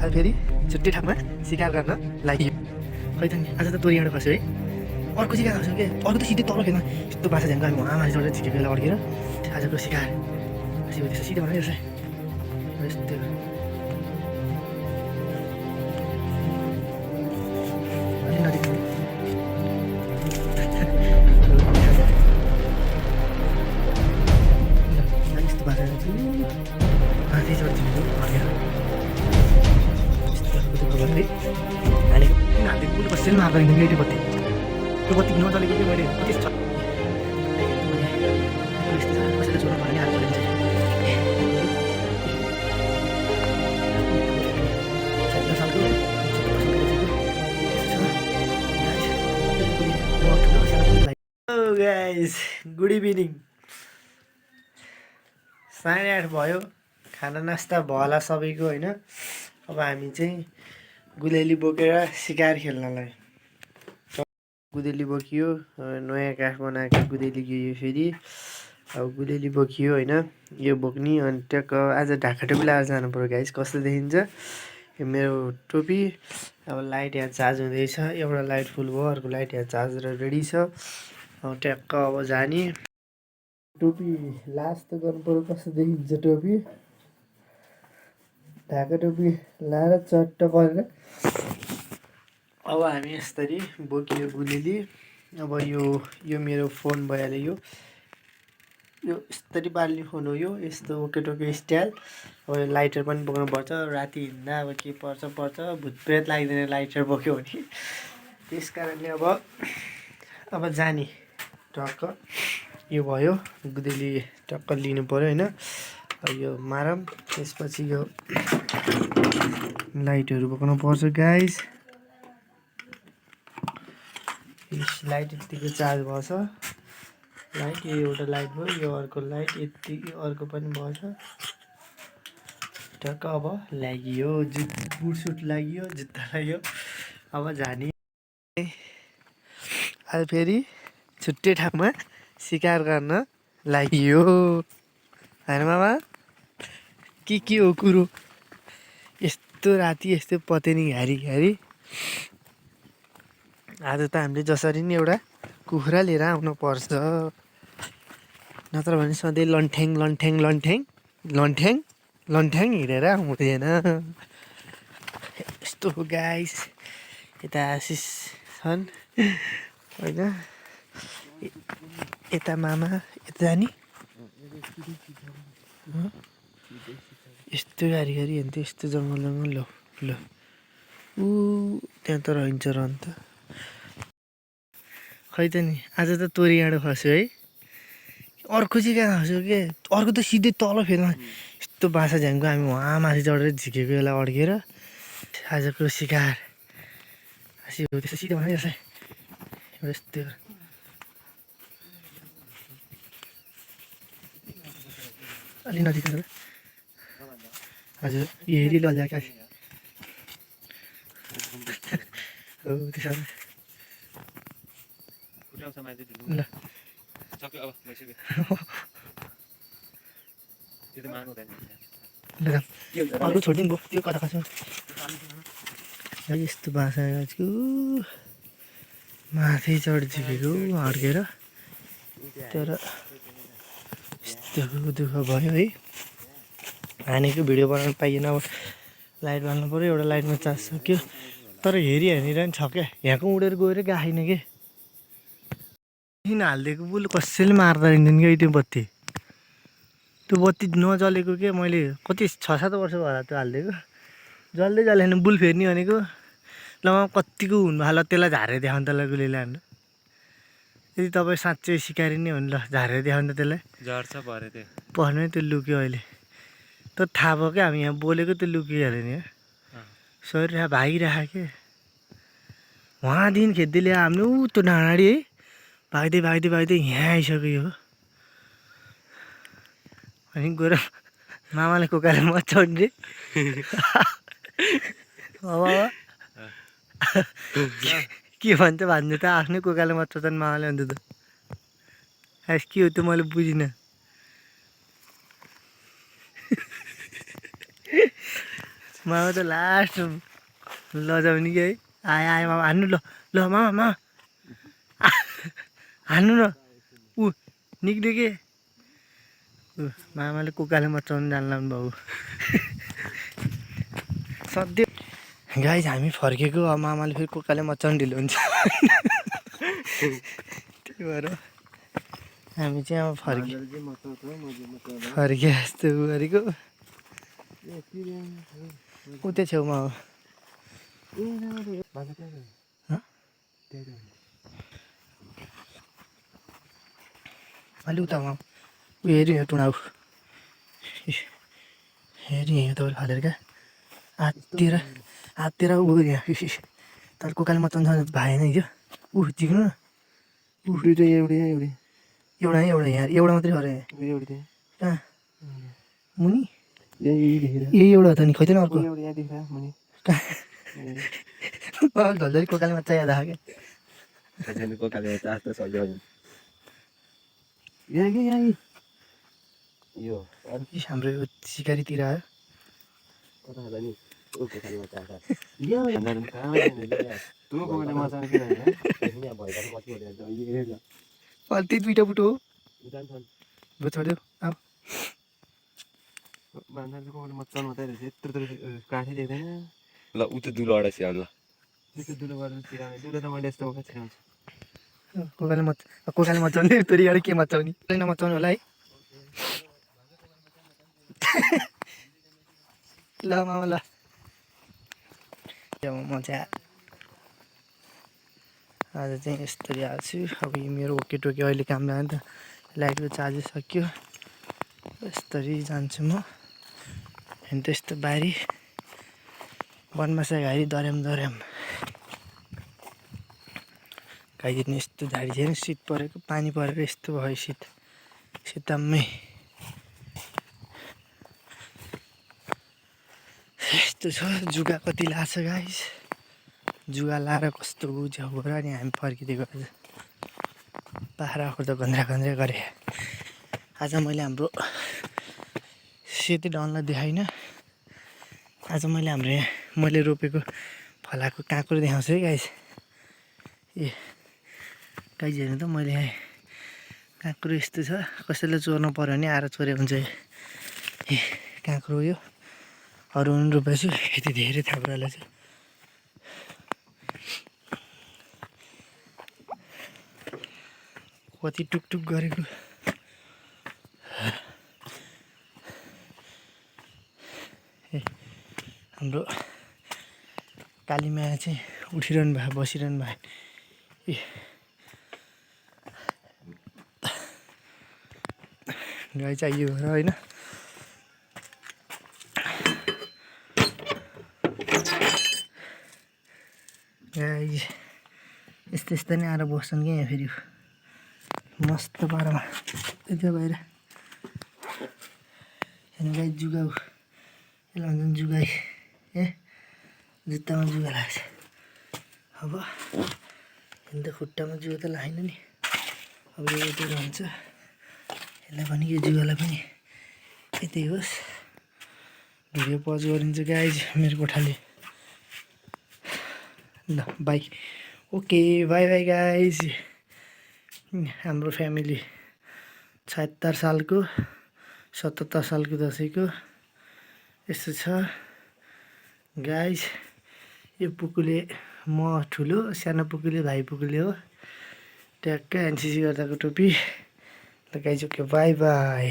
आज फेरि छुट्टै ठाउँमा शिकार गर्न लागि खै त नि आज त तोरीबाट खस्यो है अर्को शिकार खस्यो के अर्को त सिधै तल फेर्मा यस्तो बाछा झ्याङ्को हामी उहाँ माथि चढेर झिकेको बेला अड्केर आजको शिकार त्यसो सिधै बनाइरहेछ यस्तो नजिक यस्तो बाछा माथि चढिदिनु अड्केर हालेको पुल कसैले मार्दैन कि त्यो बत्ती नचलेको कि मैले कति छ कसैले छोड्नु पर्ने हाल्नु गाइस गुड इभिनिङ 8:30 भयो खाना नास्ता भयो होला सबैको होइन अब हामी चाहिँ गुदेली बोकेर शिकार खेल्नलाई गुदेली बोकियो नयाँ काठ बनाएको गुदेली गयो फेरि अब गुदेली बोकियो होइन यो बोक्ने अनि ट्याक्क आज ढाका टोपी लगाएर जानु पऱ्यो गाइस कस्तो देखिन्छ यो मेरो टोपी अब लाइट यहाँ चार्ज हुँदैछ एउटा लाइट फुल भयो अर्को लाइट यहाँ चार्ज रेडी छ अब ट्याक्क अब जाने टोपी लास्ट त गर्नु पऱ्यो कस्तो देखिन्छ टोपी ढाका टोपी लाएर चट्ट परेर अब हामी यसरी बोकियो गुलेली अब यो मेरो फोन भइहाल्यो यो यसरी बाल्ने फोन हो यो यस्तो ओकेटोके स्टाइल अब यो लाइटर पनि बोक्नुपर्छ राति हिँड्दा अब के पर्छ भूतप्रेत लाग्दैन लाइटर बोक्यो भने त्यस कारणले अब जाने टक्क यो भयो गुदेली टक्क लिनु पऱ्यो होइन यो मारम त्यसपछि यो लाइटहरू बोक्नु पर्छ गाइस लाइट यतिको चार्ज भएछ लाइट यो एउटा लाइट भयो यो अर्को लाइट यति अर्को पनि भएछ टक्क अब लाग्यो बुट सुट लाग्यो जुत्ता लाग्यो अब जाने आज फेरि छुट्टै ठाउँमा शिकार गर्न लाग्यो होइन मामा के हो कुरो यस्तो राति यस्तो पतेनी घारी आज त हामीले जसरी नि एउटा कुखुरा लिएर आउनु पर्छ नत्र भने सधैँ लन्ठ्याङ हिँडेर हुँदैन यस्तो हो गाइस यता आशिष छन् होइन यता मामा यता जाने यस्तो गाडी हेर्नु यस्तो जङ्गल ल ऊ त्यहाँ त रहन्छ र अन्त खै त नि आज त तोरी गाडो खस्यो है अर्को चाहिँ कहाँ खस्यो के अर्को त सिधै तल फेर्मा यस्तो बाछा झ्याङ्को हामी उहाँ माथि चढेर झिकेको बेला अड्केर आजको शिकार त्यसो सिधै बनाइरहेछ यस्तो अलि नजिक हजुर यो हेरी लजा क्या हो त्यसो ल अर्को छोडिदिनु भयो त्यो कता खस्यो यस्तो बाछाको माथि चढिसकेको अड्केर तर यस्तो दुःख भयो है हानेको भिडियो बनाउनु पाइएन अब लाइट बाल्नु पऱ्यो एउटा लाइटमा चार्ज सक्यो तर हेरिहेरेर नि छ क्या यहाँको उडेर गएर गाएन के किन हालिदिएको बुल कसैले मार्दा हिँड्दैन कि त्यो बत्ती नजलेको के मैले कति 6-7 वर्ष भयो होला त्यो हालिदिएको जल्दै जलेन बुल फेर्ने भनेको ल कतिको हुनु भयो ल त्यसलाई झारेर देखाउनु त्यसलाई गुलीले हान्नु यदि तपाईँ साँच्चै सिकारी नै हो नि ल झारेर देखाउनु त त्यसलाई झर्छ भरे त्यो पर्ने त्यो लुक्यो अहिले त थाहा भयो क्या हामी यहाँ बोलेको त्यो लुकिहाल्यो नि शरीर भागिरहेको के उहाँदेखि खेद्दै ल्यायो हामीले ऊ त्यो डाँडी है भाग्दै यहाँ आइसक्यो हो अनि गएर मामाले कोकाले मचाउने अब के भन्छ भन्नु त आफ्नै कोकाले मचाउँछन् मामाले अन्त त के हो त्यो मैले बुझिनँ मामा त लास्ट लजाउने कि है आयो आयो मामा हान्नु ल ल मामा मामा हान्नु न ऊ निक्ल्यो के मामाले कुकाले मचाउनु जान्लान् बाउ सधैँ गाइज हामी फर्केको अब मामाले फेरि कुकाले मचाउनु ढिलो हुन्छ त्यही भएर हामी चाहिँ अब फर्के जस्तो गरेको उतै छेउमा हो अलि उता उ हेऱ्यो यहाँ टुँडा हेऱ्यो यहाँ तपाईँले फालेर क्या हाततिर ऊ यहाँ तर कुकाले मचाउनु भएन हिजो ऊ झिक्नु न एउटा यहाँ एउटा मात्रै अरे कहाँ मुनि ए एउटा त नि खोइ अर्को ढल्दै कोकाले मचा याद आयो क्या हाम्रो यो सिकारीतिर आयो त्यही दुइटा बुटो हो छोडिदेऊ अब ल उ त दुलोबाट स्याहार ल कोकाले मचाउने तोरी अरू के मचाउने नमचाउने होला है ल मामा ल म चाहिँ आज चाहिँ यस्तरी आएको छु अब यो मेरो ओके टोके अहिले काम लाग्यो नि त लाइटको चार्ज सक्यो यस्तरी जान्छु म होइन त यस्तो बारी बनमासा घारी दर्याम गाइदिनु यस्तो झाडी छैन शीत परेको पानी परेर यस्तो भयो शीतम्मै यस्तो छ जुगा कति लाग्छ गाइस जुगा लाएर कस्तो झ्याउबाट अनि हामी फर्किदिएको आज पाखरा त गन्द्रा गरे आज मैले हाम्रो सेती डनलाई देखाइनँ आज मैले हाम्रो यहाँ मैले रोपेको फलाएको काँक्रो देखाउँछु है गाइस ए गाइस हेर्नु त मैले यहाँ काँक्रो यस्तो छ कसैलाई चोर्नु पऱ्यो भने आएर चोरे हुन्छ ए काँक्रो यो अरू पनि रोपेको छु यति धेरै थाप्रालाई चाहिँ कति टुकटुक गरेको हाम्रो कालीमाया चाहिँ उठिरहनु भयो बसिरहनु भयो ए गाई चाहियो र होइन गाई यस्तो नै आएर बस्छन् क्या यहाँ फेरि मस्त पारामा यता बाहिर हेर्नु गाई जुगा यसलाई भन्छन् जुगाई ए जुत्तामा जुगा लाग्छ अब हेर्नु त खुट्टामा जुगा त लागेन नि अब यो यतै रहन्छ यसलाई पनि यो जुगालाई पनि यतै होस् भिडियो पज गरिन्छ गाइज मेरो कोठाले ल by okay by by guys हाम्रो फ्यामिली 76 सालको 77 सालको दसैँको यस्तो छ गाइज यो पुकुले म ठुलो सानो पुकुले भाइ पुकुले हो ट्याक्कै एनसिसी गर्दाको टोपी ल गाइज ओके बाई बाई